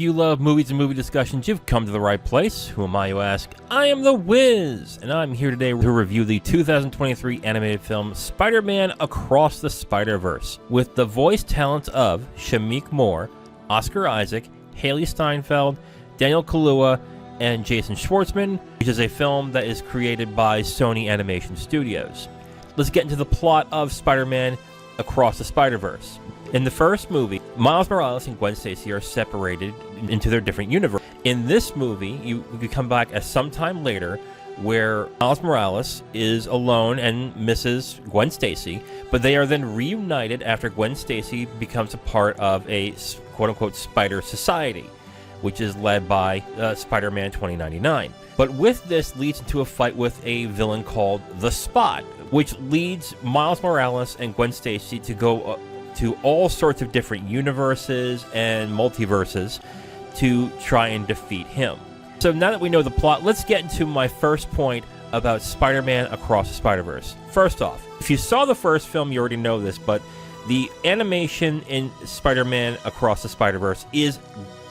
you love movies and movie discussions, you've come to the right place. Who am I, you ask? I am the Wiz, and I'm here today to review the 2023 animated film Spider-Man Across the Spider-Verse, with the voice talents of Shameik Moore, Oscar Isaac, Hailee Steinfeld, Daniel Kaluuya, and Jason Schwartzman, which is a film that is created by Sony Animation Studios. Let's get into the plot of Spider-Man Across the Spider-Verse. In the first movie, Miles Morales and Gwen Stacy are separated into their different universes. In this movie, you come back at some time later where Miles Morales is alone and misses Gwen Stacy, but they are then reunited after Gwen Stacy becomes a part of a quote-unquote Spider Society, which is led by Spider-Man 2099. But with this leads into a fight with a villain called The Spot, which leads Miles Morales and Gwen Stacy to go to all sorts of different universes and multiverses to try and defeat him. So now that we know the plot, let's get into my first point about Spider-Man Across the Spider-Verse. First off, if you saw the first film, you already know this, but the animation in Spider-Man Across the Spider-Verse is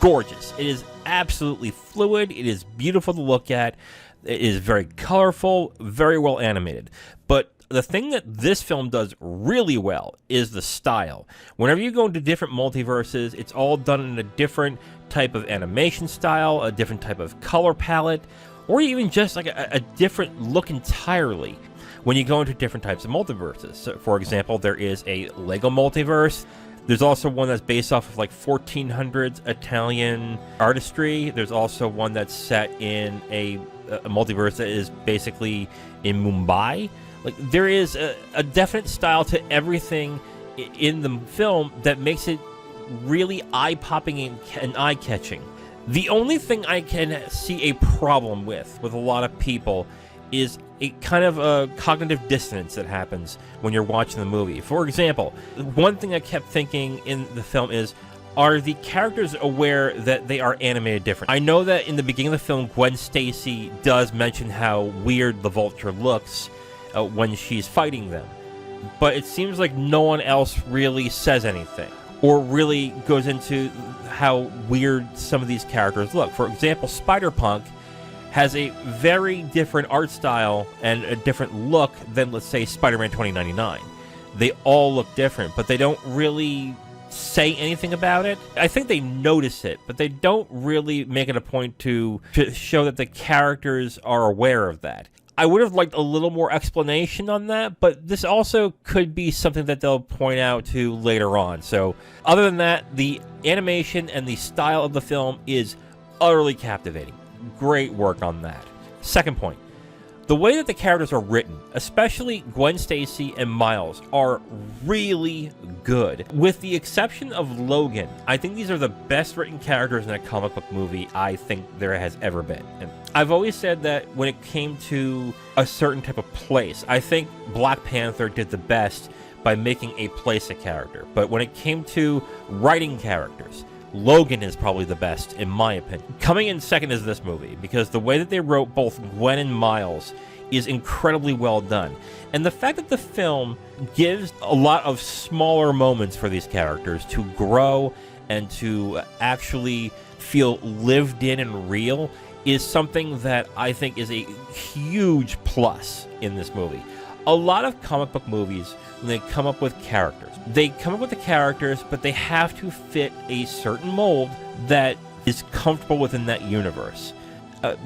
gorgeous. It is absolutely fluid. It is beautiful to look at. It is very colorful, very well animated. But the thing that this film does really well is the style. Whenever you go into different multiverses, it's all done in a different type of animation style, a different type of color palette, or even just like a different look entirely when you go into different types of multiverses. So, for example, there is a Lego multiverse. There's also one that's based off of like 1400s Italian artistry. There's also one that's set in a multiverse that is basically in Mumbai. Like, there is a definite style to everything in the film that makes it really eye-popping and eye-catching. The only thing I can see a problem with a lot of people is a kind of a cognitive dissonance that happens when you're watching the movie. For example, one thing I kept thinking in the film is, are the characters aware that they are animated different? I know that in the beginning of the film, Gwen Stacy does mention how weird the Vulture looks when she's fighting them, but it seems like no one else really says anything or really goes into how weird some of these characters look. For example, Spider-Punk has a very different art style and a different look than, let's say, Spider-Man 2099. They all look different, but they don't really say anything about it. I think they notice it, but they don't really make it a point to show that the characters are aware of that. I would have liked a little more explanation on that, but this also could be something that they'll point out to later on. So other than that, the animation and the style of the film is utterly captivating. Great work on that. Second point, the way that the characters are written, especially Gwen Stacy and Miles, are really good. With the exception of Logan, I think these are the best written characters in a comic book movie I think there has ever been. And I've always said that when it came to a certain type of place, I think Black Panther did the best by making a place a character. But when it came to writing characters, Logan is probably the best, in my opinion. Coming in second is this movie, because the way that they wrote both Gwen and Miles is incredibly well done. And the fact that the film gives a lot of smaller moments for these characters to grow and to actually feel lived in and real is something that I think is a huge plus in this movie. A lot of comic book movies, when they come up with characters, they come up with the characters, but they have to fit a certain mold that is comfortable within that universe.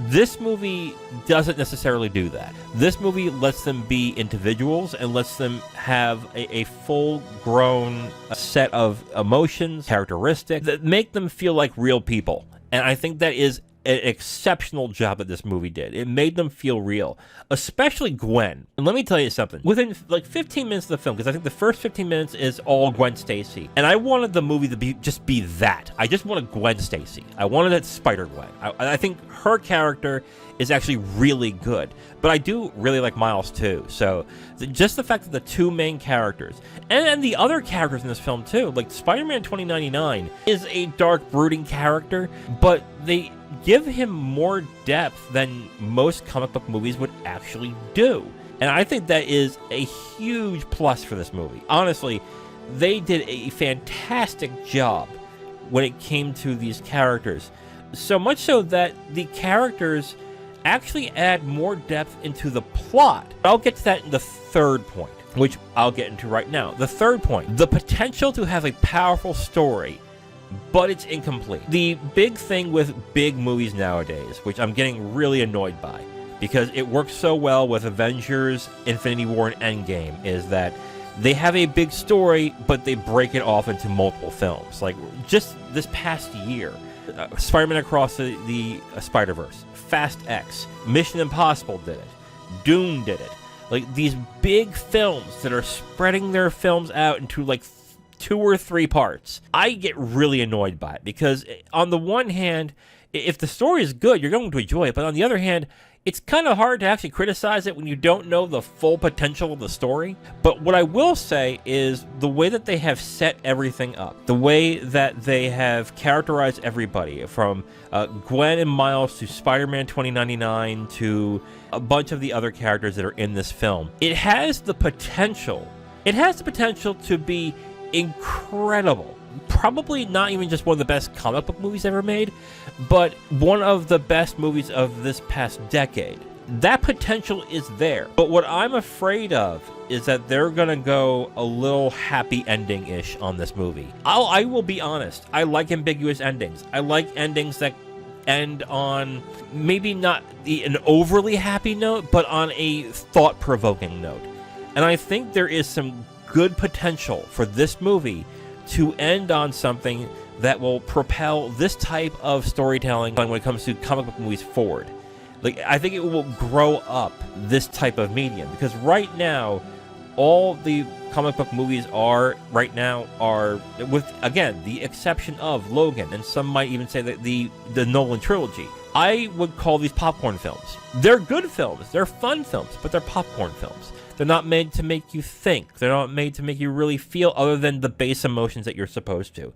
This movie doesn't necessarily do that. This movie lets them be individuals and lets them have a full-grown set of emotions, characteristics that make them feel like real people. And I think that is an exceptional job that this movie did. It made them feel real, especially Gwen. And let me tell you something. Within like 15 minutes of the film, because I think the first 15 minutes is all Gwen Stacy, and I wanted the movie to just be that. I just wanted Gwen Stacy. I wanted that Spider-Gwen. I think her character is actually really good, but I do really like Miles too. So just the fact that the two main characters and the other characters in this film too, like Spider-Man 2099 is a dark, brooding character, but they give him more depth than most comic book movies would actually do. And I think that is a huge plus for this movie. Honestly, they did a fantastic job when it came to these characters. So much so that the characters actually add more depth into the plot. I'll get to that in the third point, which I'll get into right now. The third point, the potential to have a powerful story, but it's incomplete. The big thing with big movies nowadays, which I'm getting really annoyed by, because it works so well with Avengers, Infinity War, and Endgame, is that they have a big story, but they break it off into multiple films. Like, just this past year, Spider-Man Across the Spider-Verse, Fast X, Mission Impossible did it, Dune did it. Like, these big films that are spreading their films out into, like, 2 or 3 parts. I get really annoyed by it, because on the one hand, if the story is good, you're going to enjoy it, but on the other hand, it's kind of hard to actually criticize it when you don't know the full potential of the story. But what I will say is the way that they have set everything up, the way that they have characterized everybody, from Gwen and Miles to Spider-Man 2099 to a bunch of the other characters that are in this film, it has the potential. It has the potential to be incredible. Probably not even just one of the best comic book movies ever made, but one of the best movies of this past decade. That potential is there. But what I'm afraid of is that they're going to go a little happy ending-ish on this movie. I will be honest. I like ambiguous endings. I like endings that end on maybe not an overly happy note, but on a thought-provoking note. And I think there is some good potential for this movie to end on something that will propel this type of storytelling when it comes to comic book movies forward. Like, I think it will grow up this type of medium, because right now, all the comic book movies are, with, again, the exception of Logan, and some might even say that the Nolan trilogy, I would call these popcorn films. They're good films, they're fun films, but they're popcorn films. They're not made to make you think. They're not made to make you really feel, other than the base emotions that you're supposed to.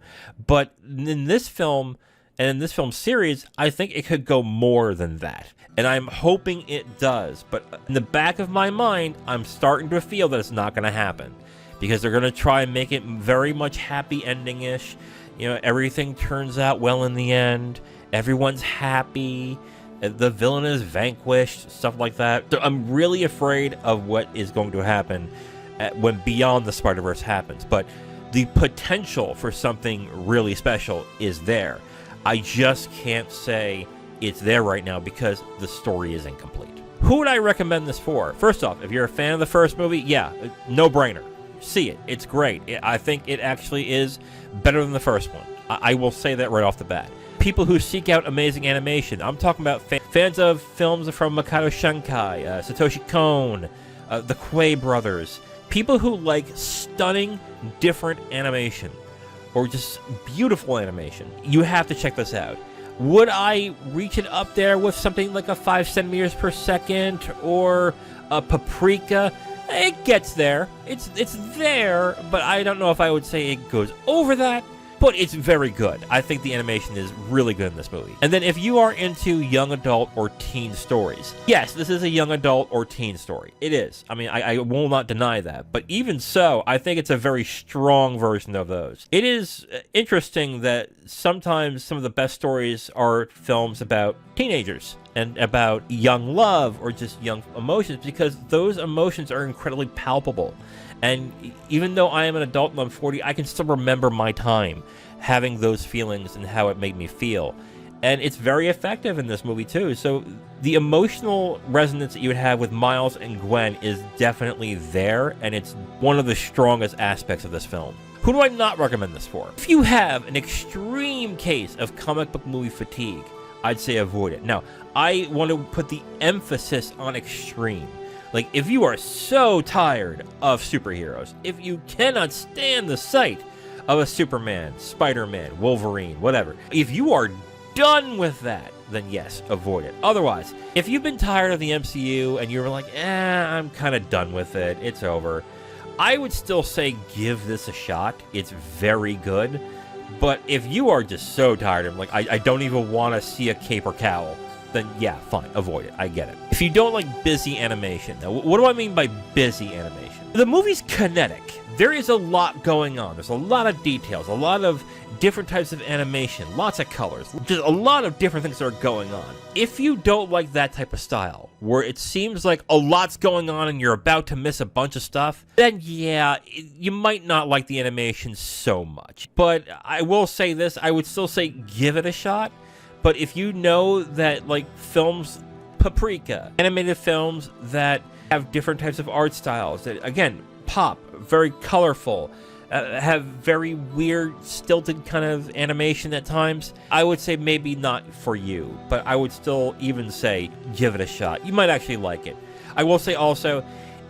But in this film, and in this film series, I think it could go more than that. And I'm hoping it does. But in the back of my mind, I'm starting to feel that it's not going to happen. Because they're going to try and make it very much happy ending-ish. You know, everything turns out well in the end. Everyone's happy. The villain is vanquished, stuff like that. So I'm really afraid of what is going to happen when Beyond the Spider-Verse happens. But the potential for something really special is there. I just can't say it's there right now because the story is incomplete. Who would I recommend this for? First off, if you're a fan of the first movie, yeah, no-brainer. See it. It's great. I think it actually is better than the first one. I will say that right off the bat. People who seek out amazing animation. I'm talking about fans of films from Makoto Shinkai, Satoshi Kon, the Quay brothers. People who like stunning, different animation, or just beautiful animation. You have to check this out. Would I reach it up there with something like a 5 centimeters per second or a Paprika? It gets there. It's there, but I don't know if I would say it goes over that. But it's very good. I think the animation is really good in this movie. And then if you are into young adult or teen stories, yes, this is a young adult or teen story. It is. I mean, I will not deny that. But even so, I think it's a very strong version of those. It is interesting that sometimes some of the best stories are films about teenagers and about young love or just young emotions, because those emotions are incredibly palpable. And even though I am an adult and I'm 40, I can still remember my time having those feelings and how it made me feel. And it's very effective in this movie, too. So the emotional resonance that you would have with Miles and Gwen is definitely there, and it's one of the strongest aspects of this film. Who do I not recommend this for? If you have an extreme case of comic book movie fatigue, I'd say avoid it. Now, I want to put the emphasis on extreme. Like, if you are so tired of superheroes, if you cannot stand the sight of a Superman, Spider-Man, Wolverine, whatever, if you are done with that, then yes, avoid it. Otherwise, if you've been tired of the MCU and you're like, I'm kind of done with it, it's over, I would still say give this a shot. It's very good. But if you are just so tired of, like, I don't even want to see a cape or cowl, then yeah, fine, avoid it. I get it. If you don't like busy animation, now what do I mean by busy animation? The movie's kinetic. There is a lot going on. There's a lot of details, a lot of different types of animation, lots of colors, just a lot of different things that are going on. If you don't like that type of style, where it seems like a lot's going on and you're about to miss a bunch of stuff, then yeah, you might not like the animation so much. But I will say this, I would still say give it a shot. But if you know that, like, films, Paprika, animated films that have different types of art styles, that, again, pop, very colorful, have very weird, stilted kind of animation at times, I would say maybe not for you, but I would still even say give it a shot. You might actually like it. I will say also,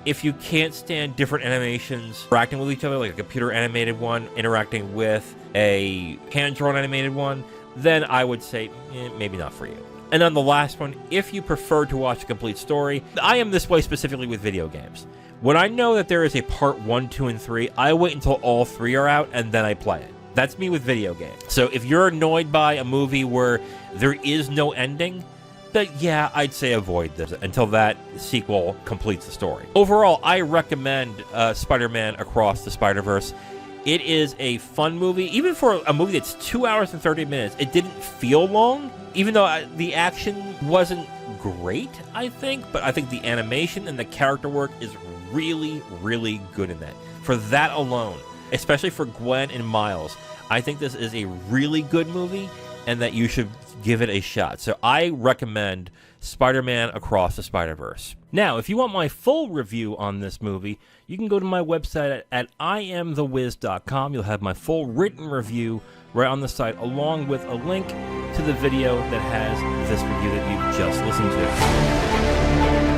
if you can't stand different animations interacting with each other, like a computer animated one interacting with a hand-drawn animated one, then I would say maybe not for you. And on the last one, if you prefer to watch a complete story, I am this way specifically with video games. When I know that there is a part 1, 2, and 3, I wait until all 3 are out and then I play it. That's me with video games. So if you're annoyed by a movie where there is no ending, then yeah, I'd say avoid this until that sequel completes the story. Overall, I recommend Spider-Man Across the Spider-Verse. It is a fun movie. Even for a movie that's 2 hours and 30 minutes, it didn't feel long, even though the action wasn't great, I think. But I think the animation and the character work is really, really good in that. For that alone, especially for Gwen and Miles, I think this is a really good movie and that you should give it a shot. So I recommend Spider-Man Across the Spider-Verse. Now, if you want my full review on this movie, you can go to my website at IamTheWiz.com. You'll have my full written review right on the site, along with a link to the video that has this review that you just listened to.